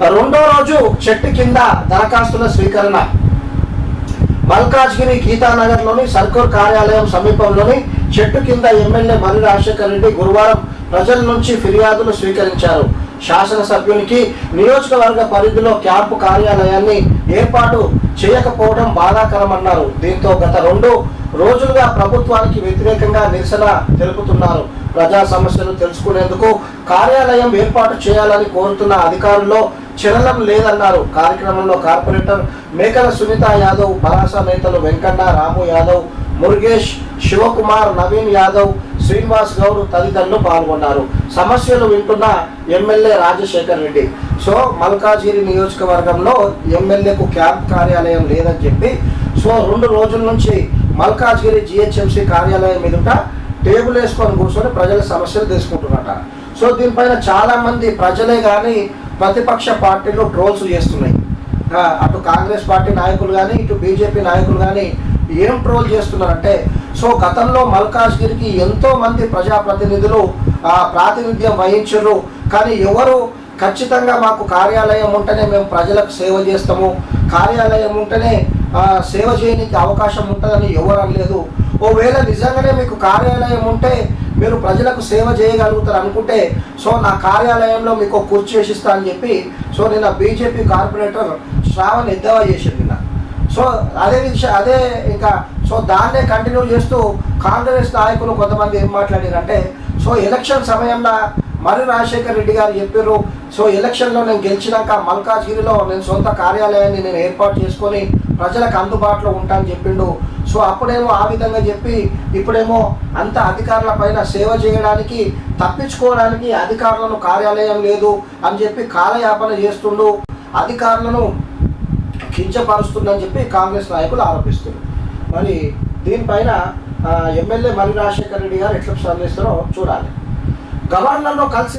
రెండో రోజు చెట్టు కింద దరఖాస్తుల స్వీకరణ. మల్కాజ్గిరి గీతానగర్లోని సర్కార్ కార్యాలయం సమీపంలోని చెట్టు కింద ఎమ్మెల్యే మర్రి రాజశేఖర్ రెడ్డి గురువారం ప్రజల నుంచి ఫిర్యాదులు స్వీకరించారు. శాసనసభ్యునికి నియోజకవర్గ పరిధిలో క్యాంపు కార్యాలయాన్ని ఏర్పాటు చేయకపోవడం బాధాకరమన్నారు. దీంతో గత 2 రోజులుగా ప్రభుత్వానికి వ్యతిరేకంగా నిరసన తెలుపుతున్నారు. ప్రజా సమస్యలు తెలుసుకునేందుకు కార్యాలయం ఏర్పాటు చేయాలని కోరుతున్న అధికారుల్లో చలనం లేదన్నారు. కార్యక్రమంలో కార్పొరేటర్ మేకల సునీత యాదవ్, పరాస నేతలు వెంకన్న, రాము యాదవ్, మురుగేష్, శివకుమార్, నవీన్ యాదవ్, శ్రీనివాస్ గౌడ్ తదితరులు పాల్గొన్నారు. సమస్యలు వింటున్న ఎమ్మెల్యే రాజశేఖర్ రెడ్డి సో మల్కాజ్గిరి నియోజకవర్గంలో ఎమ్మెల్యేకు క్యాంప్ కార్యాలయం లేదని చెప్పి 2 రోజుల నుంచి మల్కాజ్గిరి జిహెచ్ఎంసీ కార్యాలయం ఎదుట టేబుల్ వేసుకొని కూర్చొని ప్రజల సమస్యలు తెలుసుకుంటున్నట. దీనిపైన చాలా మంది ప్రజలే కానీ ప్రతిపక్ష పార్టీలు ట్రోల్స్ చేస్తున్నాయి. అటు కాంగ్రెస్ పార్టీ నాయకులు కానీ ఇటు బీజేపీ నాయకులు కానీ ఏం ట్రోల్ చేస్తున్నారంటే గతంలో మల్కాజ్గిరికి ఎంతో మంది ప్రజాప్రతినిధులు ప్రాతినిధ్యం వహించారు. కానీ ఎవరు ఖచ్చితంగా మాకు కార్యాలయం ఉంటేనే మేము ప్రజలకు సేవ చేస్తాము, కార్యాలయం ఉంటేనే సేవ చేయడానికి అవకాశం ఉంటుందని ఎవరు అనలేదు. ఒకవేళ నిజంగానే మీకు కార్యాలయం ఉంటే మీరు ప్రజలకు సేవ చేయగలుగుతారు అనుకుంటే నా కార్యాలయంలో మీకు కుర్చీ వేసిస్తా అని చెప్పి నిన్న బీజేపీ కార్పొరేటర్ శ్రావణ్ ఎద్దేవా చేసింది నిన్న. అదే ఇంకా దాన్నే కంటిన్యూ చేస్తూ కాంగ్రెస్ నాయకులు కొంతమంది ఏం మాట్లాడారంటే ఎలక్షన్ సమయంలో మర్రి రాజశేఖర్ రెడ్డి గారు చెప్పారు ఎలక్షన్లో నేను గెలిచినాక మల్కాజ్గిరిలో నేను సొంత కార్యాలయాన్ని నేను ఏర్పాటు చేసుకొని ప్రజలకు అందుబాటులో ఉంటానని చెప్పిండు. అప్పుడేమో ఆ విధంగా చెప్పి ఇప్పుడేమో అంత అధికారుల పైన సేవ చేయడానికి తప్పించుకోవడానికి అధికారులను కార్యాలయం లేదు అని చెప్పి కాలయాపన చేస్తుండు, అధికారులను కించపరుస్తుందని చెప్పి కాంగ్రెస్ నాయకులు ఆరోపిస్తున్నారు. మరి దీనిపైన ఎమ్మెల్యే మర్రి రాజశేఖర్ రెడ్డి గారు ఎట్లా స్పందిస్తారో చూడాలి. గవర్నర్ను కలిసి